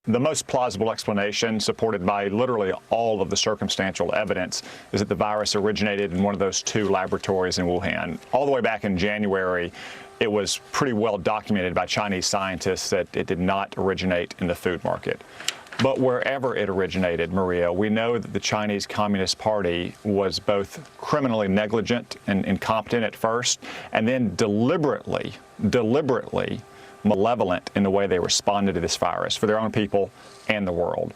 The most plausible explanation, supported by literally all of the circumstantial evidence, is that the virus originated in one of those two laboratories in Wuhan. All the way back in January, it was pretty well documented by Chinese scientists that it did not originate in the food market. But wherever it originated, Maria, we know that the Chinese Communist Party was both criminally negligent and incompetent at first, and then deliberately malevolent in the way they responded to this virus for their own people and the world.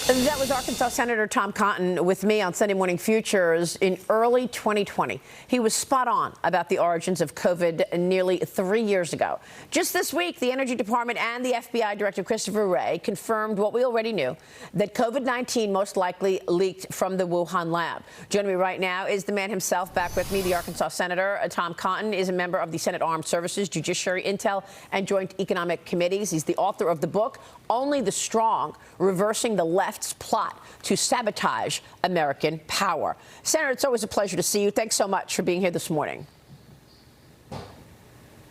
That was Arkansas Senator Tom Cotton with me on Sunday Morning Futures in early 2020. He was spot on about the origins of COVID nearly 3 years ago. Just this week, the Energy Department and the FBI Director Christopher Wray confirmed what we already knew, that COVID-19 most likely leaked from the Wuhan lab. Joining me right now is the man himself. Back with me, the Arkansas Senator. Tom Cotton is a member of the Senate Armed Services, Judiciary, Intel, and Joint Economic Committees. He's the author of the book, Only the Strong, Reversing the Left's Plot to Sabotage American Power. Senator, it's always a pleasure to see you. Thanks so much for being here this morning.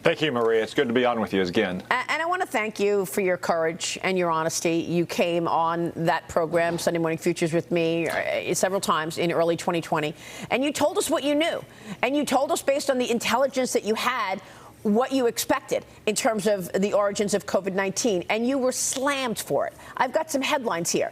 Thank you, Maria. It's good to be on with you again. And I want to thank you for your courage and your honesty. You came on that program, Sunday Morning Futures, with me several times in early 2020, and you told us what you knew. And you told us, based on the intelligence that you had, what you expected in terms of the origins of COVID-19, and you were slammed for it. I've got some headlines here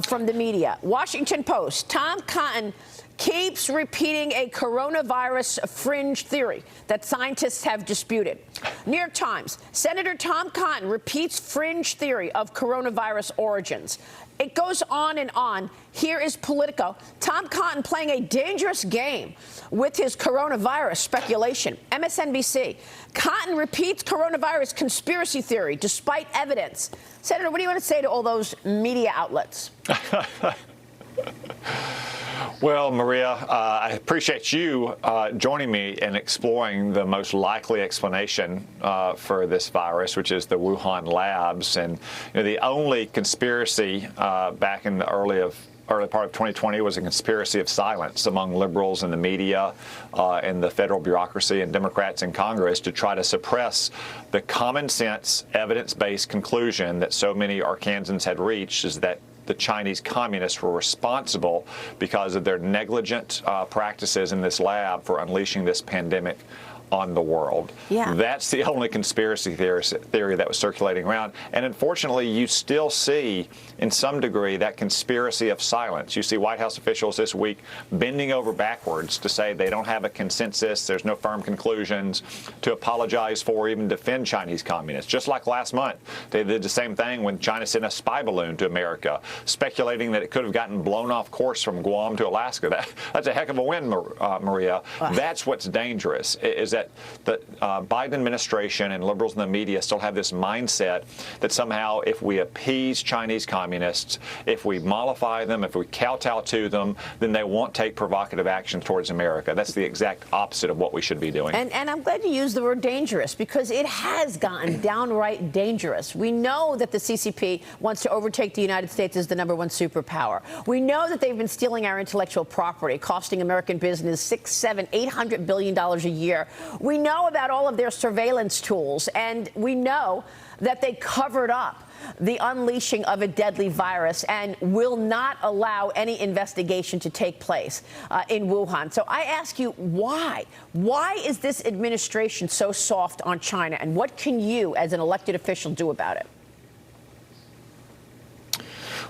from the media. Washington Post, Tom Cotton keeps repeating a coronavirus fringe theory that scientists have disputed. New York Times, Senator Tom Cotton repeats fringe theory of coronavirus origins. It goes on and on. Here is Politico. Tom Cotton playing a dangerous game with his coronavirus speculation. MSNBC. Cotton repeats coronavirus conspiracy theory despite evidence. Senator, what do you want to say to all those media outlets? Well, Maria, I appreciate you joining me in exploring the most likely explanation for this virus, which is the Wuhan labs. And the only conspiracy back in the early part of 2020 was a conspiracy of silence among liberals in the media and the federal bureaucracy and Democrats in Congress to try to suppress the common sense, evidence-based conclusion that so many Arkansans had reached, is that the Chinese communists were responsible because of their negligent practices in this lab for unleashing this pandemic on the world. Yeah. That's the only conspiracy theory that was circulating around. And unfortunately, you still see, in some degree, that conspiracy of silence. You see White House officials this week bending over backwards to say they don't have a consensus, there's no firm conclusions, to apologize for or even defend Chinese communists. Just like last month, they did the same thing when China sent a spy balloon to America, speculating that it could have gotten blown off course from Guam to Alaska. That's a heck of a win, Maria. That's what's dangerous, is that the Biden administration and liberals in the media still have this mindset that somehow if we appease Chinese communists, if we mollify them, if we kowtow to them, then they won't take provocative action towards America. That's the exact opposite of what we should be doing. And I'm glad you used the word dangerous, because it has gotten downright dangerous. We know that the CCP wants to overtake the United States as the #1 superpower. We know that they've been stealing our intellectual property, costing American business $600, $700, $800 billion a year. We know about all of their surveillance tools, and we know that they covered up the unleashing of a deadly virus and will not allow any investigation to take place in Wuhan. So I ask you, why? Why is this administration so soft on China, and what can you, as an elected official, do about it?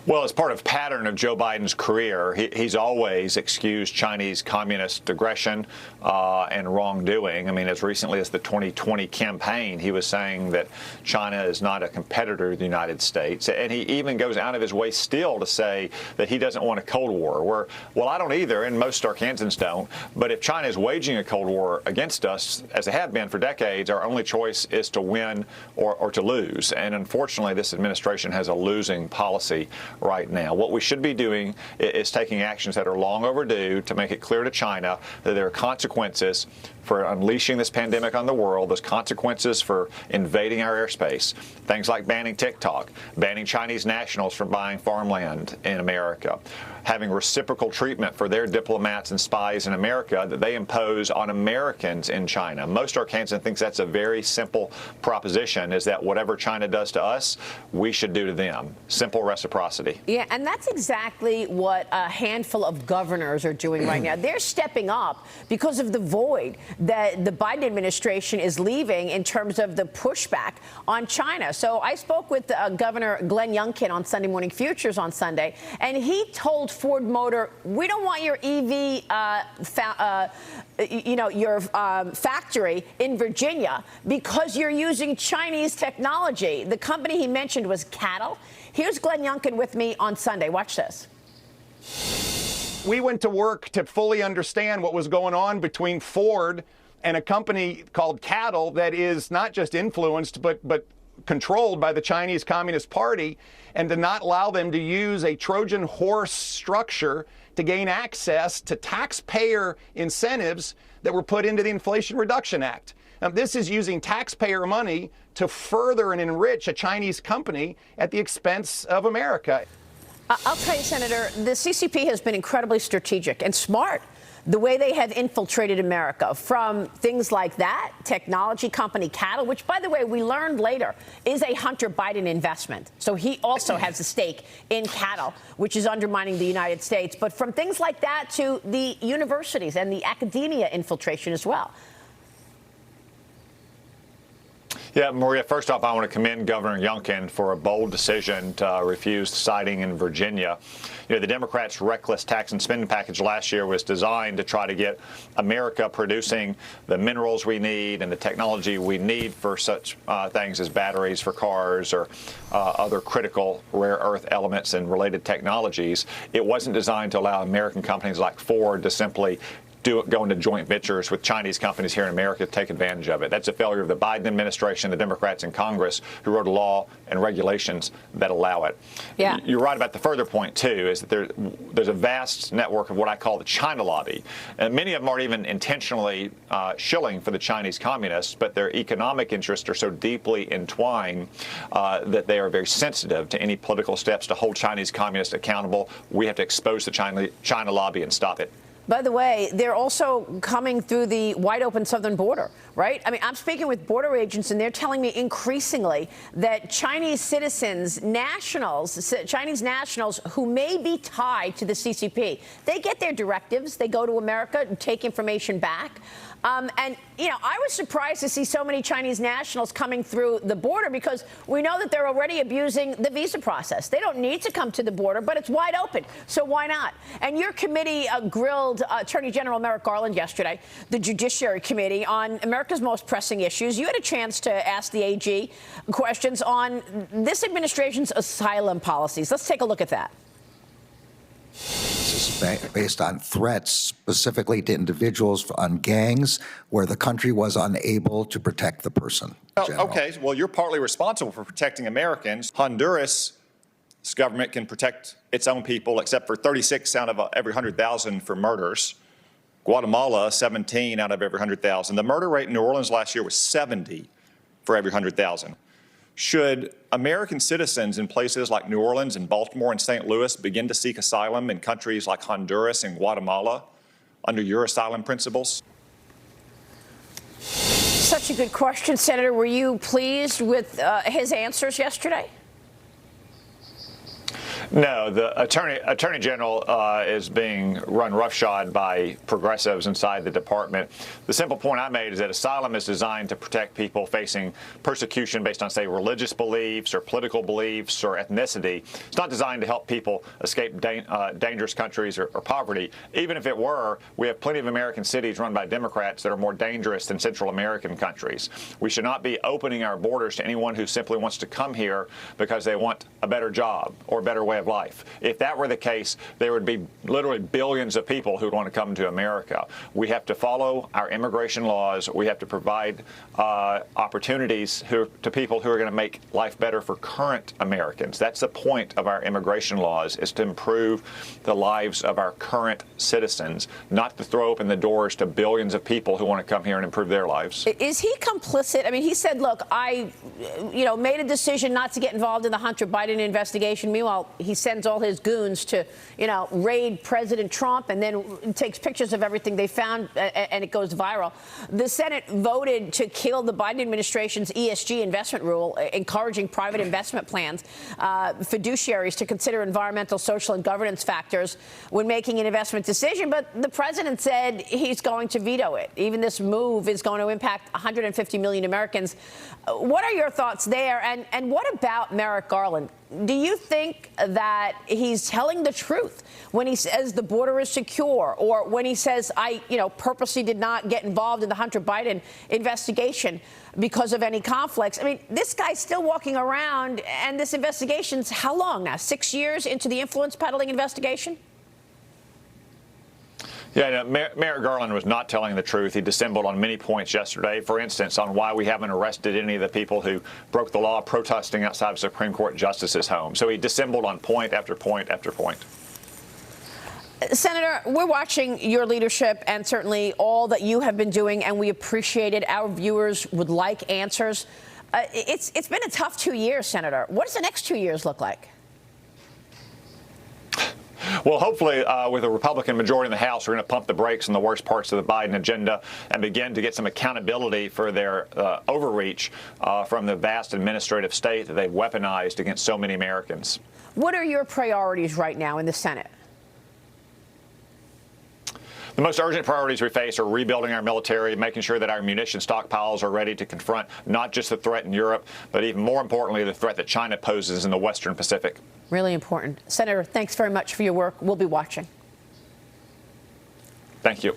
Well, as part of pattern of Joe Biden's career, he's always excused Chinese communist aggression and wrongdoing. I mean, as recently as the 2020 campaign, he was saying that China is not a competitor to the United States. And he even goes out of his way still to say that he doesn't want a Cold War. Well, I don't either, and most Arkansans don't. But if China is waging a Cold War against us, as they have been for decades, our only choice is to win or to lose. And unfortunately, this administration has a losing policy right now. What we should be doing is taking actions that are long overdue to make it clear to China that there are consequences for unleashing this pandemic on the world, there's consequences for invading our airspace. Things like banning TikTok, banning Chinese nationals from buying farmland in America, having reciprocal treatment for their diplomats and spies in America that they impose on Americans in China. Most Arkansans thinks that's a very simple proposition, is that whatever China does to us, we should do to them. Simple reciprocity. Yeah, and that's exactly what a handful of governors are doing right now. They're stepping up because of the void that the Biden administration is leaving in terms of the pushback on China. So I spoke with Governor Glenn Youngkin on Sunday Morning Futures on Sunday, and he told Ford Motor, we don't want your EV, factory in Virginia because you're using Chinese technology. The company he mentioned was Cattle. Here's Glenn Youngkin with me on Sunday. Watch this. We went to work to fully understand what was going on between Ford and a company called Cattle that is not just influenced but controlled by the Chinese Communist Party, and to not allow them to use a Trojan horse structure to gain access to taxpayer incentives that were put into the Inflation Reduction Act. Now, this is using taxpayer money to further and enrich a Chinese company at the expense of America. I'll tell you, Senator, the CCP has been incredibly strategic and smart. The way they have infiltrated America, from things like that, technology company Cattle, which, by the way, we learned later is a Hunter Biden investment. So he also has a stake in Cattle, which is undermining the United States. But from things like that to the universities and the academia infiltration as well. Yeah, Maria, first off, I want to commend Governor Youngkin for a bold decision to refuse siding in Virginia. You know, the Democrats' reckless tax and spending package last year was designed to try to get America producing the minerals we need and the technology we need for such things as batteries for cars or other critical rare earth elements and related technologies. It wasn't designed to allow American companies like Ford to simply go into joint ventures with Chinese companies here in America to take advantage of it. That's a failure of the Biden administration, the Democrats in Congress, who wrote a law and regulations that allow it. Yeah. You're right about the further point, too, is that there's a vast network of what I call the China lobby. And many of them aren't even intentionally shilling for the Chinese communists, but their economic interests are so deeply entwined that they are very sensitive to any political steps to hold Chinese communists accountable. We have to expose the China lobby and stop it. By the way, they're also coming through the wide open southern border, right? I mean, I'm speaking with border agents, and they're telling me increasingly that Chinese citizens, Chinese nationals who may be tied to the CCP, they get their directives, they go to America and take information back. And, you know, I was surprised to see so many Chinese nationals coming through the border, because we know that they're already abusing the visa process. They don't need to come to the border, but it's wide open. So why not? And your committee grilled Attorney General Merrick Garland yesterday, the Judiciary Committee, on America's most pressing issues. You had a chance to ask the AG questions on this administration's asylum policies. Let's take a look at that. This is based on threats specifically to individuals, on gangs, where the country was unable to protect the person. Okay, well, you're partly responsible for protecting Americans. Honduras' government can protect its own people, except for 36 out of every 100,000 for murders. Guatemala, 17 out of every 100,000. The murder rate in New Orleans last year was 70 for every 100,000. Should American citizens in places like New Orleans and Baltimore and St. Louis begin to seek asylum in countries like Honduras and Guatemala under your asylum principles? Such a good question, Senator. Were you pleased with his answers yesterday? No, the Attorney General is being run roughshod by progressives inside the department. The simple point I made is that asylum is designed to protect people facing persecution based on, say, religious beliefs or political beliefs or ethnicity. It's not designed to help people escape dangerous countries or poverty. Even if it were, we have plenty of American cities run by Democrats that are more dangerous than Central American countries. We should not be opening our borders to anyone who simply wants to come here because they want a better job or a better way way of life. If that were the case, there would be literally billions of people who would want to come to America. We have to follow our immigration laws. We have to provide opportunities to people who are going to make life better for current Americans. That's the point of our immigration laws, is to improve the lives of our current citizens, not to throw open the doors to billions of people who want to come here and improve their lives. Is he complicit? I mean, he said, look, I made a decision not to get involved in the Hunter Biden investigation. Meanwhile, he sends all his goons to, raid President Trump and then takes pictures of everything they found, and it goes viral. The Senate voted to kill the Biden administration's ESG investment rule, encouraging private investment plans, fiduciaries to consider environmental, social, and governance factors when making an investment decision. But the president said he's going to veto it. Even this move is going to impact 150 million Americans. What are your thoughts there? And what about Merrick Garland? Do you think that he's telling the truth when he says the border is secure, or when he says, I purposely did not get involved in the Hunter Biden investigation because of any conflicts? I mean, this guy's still walking around, and this investigation's how long now? 6 years into the influence peddling investigation? Yeah, Mayor Garland was not telling the truth. He dissembled on many points yesterday. For instance, on why we haven't arrested any of the people who broke the law protesting outside of Supreme Court justices' home. So he dissembled on point after point after point. Senator, we're watching your leadership and certainly all that you have been doing, and we appreciate it. Our viewers would like answers. It's been a tough 2 years, Senator. What does the next 2 years look like? Well, hopefully, with a Republican majority in the House, we're going to pump the brakes on the worst parts of the Biden agenda and begin to get some accountability for their overreach from the vast administrative state that they've weaponized against so many Americans. What are your priorities right now in the Senate? The most urgent priorities we face are rebuilding our military, making sure that our munition stockpiles are ready to confront not just the threat in Europe, but even more importantly, the threat that China poses in the Western Pacific. Really important. Senator, thanks very much for your work. We'll be watching. Thank you.